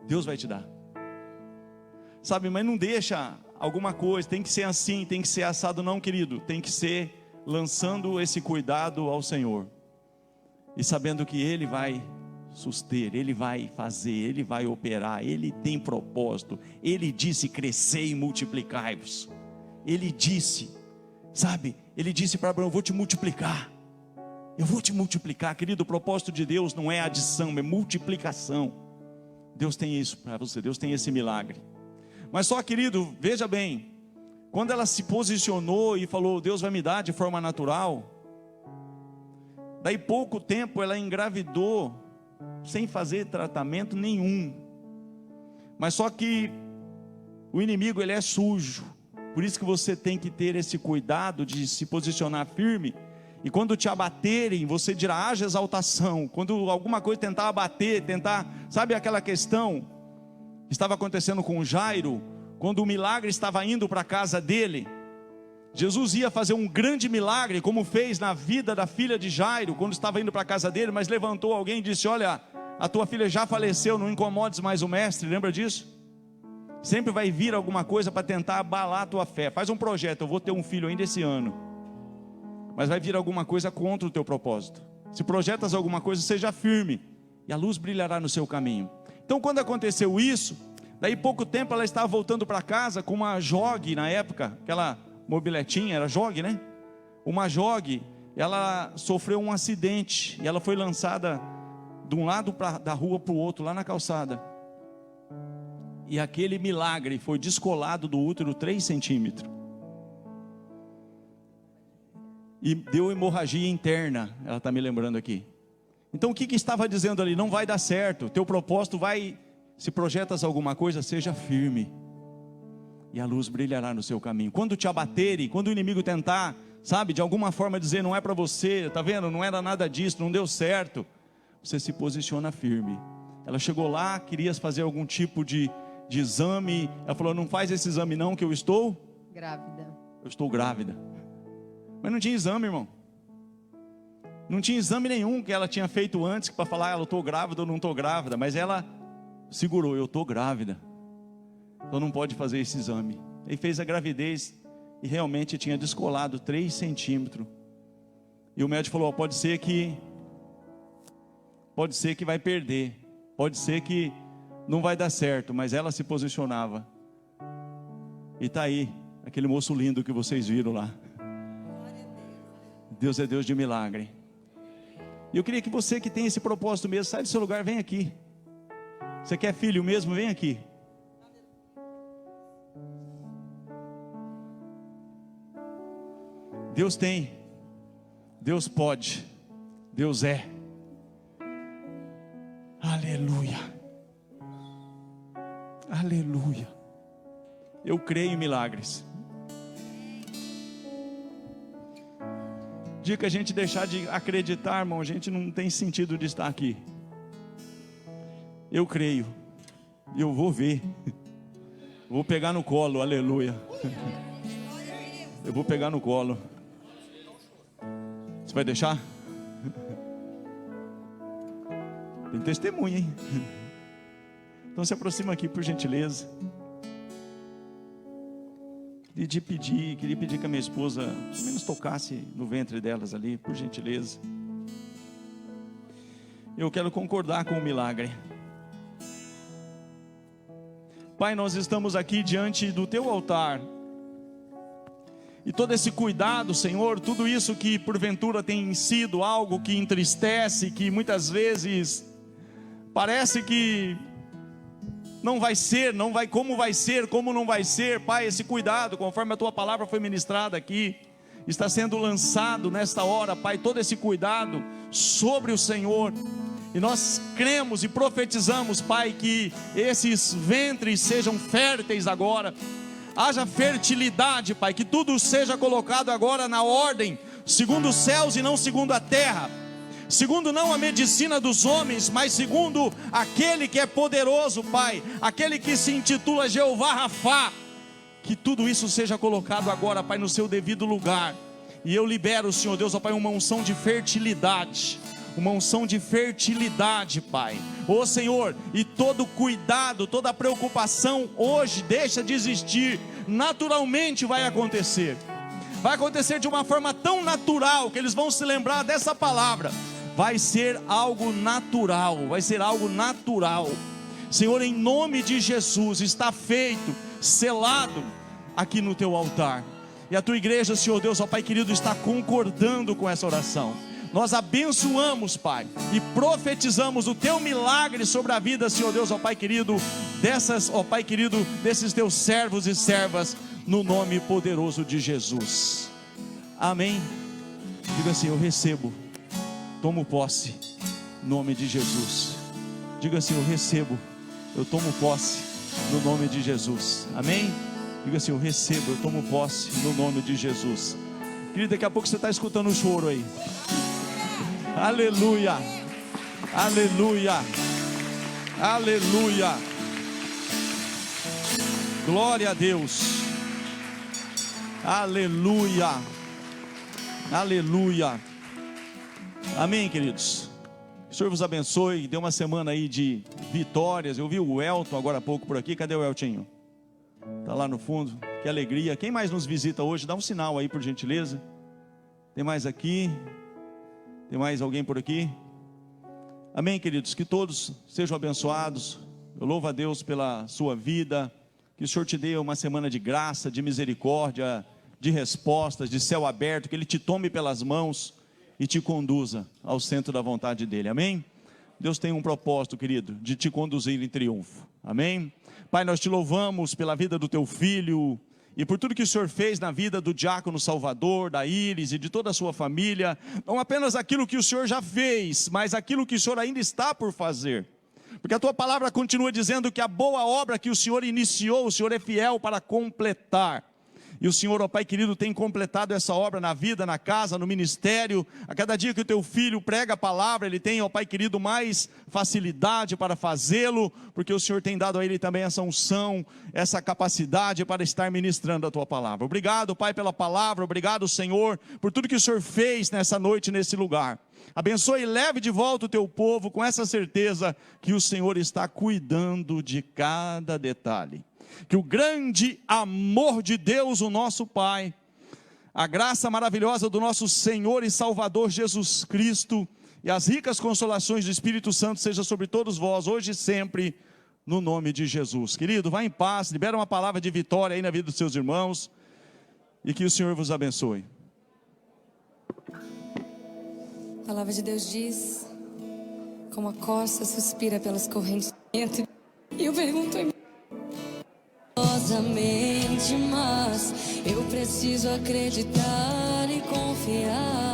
Deus vai te dar. Sabe, mas não deixa alguma coisa, tem que ser assim, tem que ser assado, não, querido. Tem que ser lançando esse cuidado ao Senhor. E sabendo que Ele vai suster, Ele vai fazer, Ele vai operar, Ele tem propósito. Ele disse: crescei e multiplicai-vos. Ele disse, sabe, Ele disse para Abraão: eu vou te multiplicar. Eu vou te multiplicar, querido. O propósito de Deus não é adição, é multiplicação. Deus tem isso para você, Deus tem esse milagre. Mas só, querido, veja bem, quando ela se posicionou e falou: Deus vai me dar de forma natural, daí pouco tempo ela engravidou, sem fazer tratamento nenhum. Mas só que o inimigo, ele é sujo. Por isso que você tem que ter esse cuidado de se posicionar firme. E quando te abaterem, você dirá: haja exaltação. Quando alguma coisa tentar abater, sabe aquela questão que estava acontecendo com Jairo, quando o milagre estava indo para a casa dele? Jesus ia fazer um grande milagre, como fez na vida da filha de Jairo, quando estava indo para a casa dele, mas levantou alguém e disse: olha, a tua filha já faleceu, não incomodes mais o mestre. Lembra disso? Sempre vai vir alguma coisa para tentar abalar a tua fé. Faz um projeto: eu vou ter um filho ainda esse ano, mas vai vir alguma coisa contra o teu propósito. Se projetas alguma coisa, seja firme, e a luz brilhará no seu caminho. Então, quando aconteceu isso, daí pouco tempo ela estava voltando para casa com uma Jog, na época, aquela mobiletinha, era Jog, né? Uma Jog, ela sofreu um acidente, e ela foi lançada de um lado da rua para o outro, lá na calçada. E aquele milagre foi descolado do útero 3 centímetros. E deu hemorragia interna, ela está me lembrando aqui. Então o que estava dizendo ali? Não vai dar certo, teu propósito vai, se projetas alguma coisa, seja firme, e a luz brilhará no seu caminho. Quando te abaterem, quando o inimigo tentar, sabe, de alguma forma dizer: não é para você, tá vendo, não era nada disso, não deu certo, você se posiciona firme. Ela chegou lá, queria fazer algum tipo de exame, ela falou: não faz esse exame não, que eu estou grávida. Eu estou grávida. Mas não tinha exame, irmão. Não tinha exame nenhum que ela tinha feito antes para falar: eu estou grávida ou não estou grávida. Mas ela segurou: eu estou grávida, então não pode fazer esse exame. E fez a gravidez, e realmente tinha descolado 3 centímetros. E o médico falou: pode ser que vai perder, pode ser que não vai dar certo. Mas ela se posicionava. E está aí, aquele moço lindo que vocês viram lá. Deus é Deus de milagre. E eu queria que você que tem esse propósito mesmo, sai do seu lugar, vem aqui. Você quer filho mesmo? Vem aqui. Deus tem, Deus pode, Deus é. Aleluia, aleluia. Eu creio em milagres. Dia que a gente deixar de acreditar, irmão, a gente não tem sentido de estar aqui. Eu creio, eu vou ver, vou pegar no colo, aleluia. Eu vou pegar no colo. Você vai deixar? Tem testemunha, hein? Então se aproxima aqui, por gentileza. Queria pedir que a minha esposa pelo menos tocasse no ventre delas ali, por gentileza. Eu quero concordar com o milagre. Pai, nós estamos aqui diante do teu altar. E todo esse cuidado, Senhor, tudo isso que porventura tem sido algo que entristece, que muitas vezes parece que não vai ser, como não vai ser, Pai, esse cuidado, conforme a tua palavra foi ministrada aqui, está sendo lançado nesta hora, Pai, todo esse cuidado sobre o Senhor. E nós cremos e profetizamos, Pai, que esses ventres sejam férteis agora. Haja fertilidade, Pai, que tudo seja colocado agora na ordem, segundo os céus e não segundo a terra, segundo não a medicina dos homens, mas segundo aquele que é poderoso, Pai, aquele que se intitula Jeová Rafá. Que tudo isso seja colocado agora, Pai, no seu devido lugar. E eu libero, Senhor Deus, ó Pai, uma unção de fertilidade. Uma unção de fertilidade, Pai. Ô Senhor, e todo cuidado, toda preocupação hoje deixa de existir. Naturalmente vai acontecer. Vai acontecer de uma forma tão natural que eles vão se lembrar dessa palavra. Vai ser algo natural, vai ser algo natural. Senhor, em nome de Jesus, está feito, selado aqui no teu altar. E a tua igreja, Senhor Deus, ó Pai querido, está concordando com essa oração. Nós abençoamos, Pai, e profetizamos o teu milagre sobre a vida, Senhor Deus, ó Pai querido, desses teus servos e servas, no nome poderoso de Jesus. Amém. Diga assim: eu recebo, tomo posse, em nome de Jesus. Diga assim: eu recebo, eu tomo posse, no nome de Jesus. Amém. Diga assim: eu recebo, eu tomo posse, no nome de Jesus. Querido, daqui a pouco você está escutando o choro aí. Aleluia, aleluia, aleluia, glória a Deus, aleluia, aleluia, amém, queridos. O Senhor vos abençoe, dê uma semana aí de vitórias. Eu vi o Elton agora há pouco por aqui. Cadê o Eltinho? Está lá no fundo, que alegria. Quem mais nos visita hoje? Dá um sinal aí, por gentileza. Tem mais aqui? Tem mais alguém por aqui? Amém, queridos, que todos sejam abençoados. Eu louvo a Deus pela sua vida. Que o Senhor te dê uma semana de graça, de misericórdia, de respostas, de céu aberto. Que Ele te tome pelas mãos e te conduza ao centro da vontade dEle. Amém? Deus tem um propósito, querido, de te conduzir em triunfo. Amém? Pai, nós te louvamos pela vida do teu filho e por tudo que o Senhor fez na vida do diácono Salvador, da Iris e de toda a sua família. Não apenas aquilo que o Senhor já fez, mas aquilo que o Senhor ainda está por fazer. Porque a tua palavra continua dizendo que a boa obra que o Senhor iniciou, o Senhor é fiel para completar. E o Senhor, ó Pai querido, tem completado essa obra na vida, na casa, no ministério. A cada dia que o teu filho prega a palavra, ele tem, ó Pai querido, mais facilidade para fazê-lo, porque o Senhor tem dado a ele também essa unção, essa capacidade para estar ministrando a tua palavra. Obrigado, Pai, pela palavra. Obrigado, Senhor, por tudo que o Senhor fez nessa noite, nesse lugar. Abençoe e leve de volta o teu povo com essa certeza que o Senhor está cuidando de cada detalhe. Que o grande amor de Deus, o nosso Pai, a graça maravilhosa do nosso Senhor e Salvador Jesus Cristo e as ricas consolações do Espírito Santo seja sobre todos vós, hoje e sempre, no nome de Jesus. Querido, vá em paz, libera uma palavra de vitória aí na vida dos seus irmãos e que o Senhor vos abençoe. A palavra de Deus diz: como a corça suspira pelas correntes do vento. E eu pergunto mas eu preciso acreditar e confiar.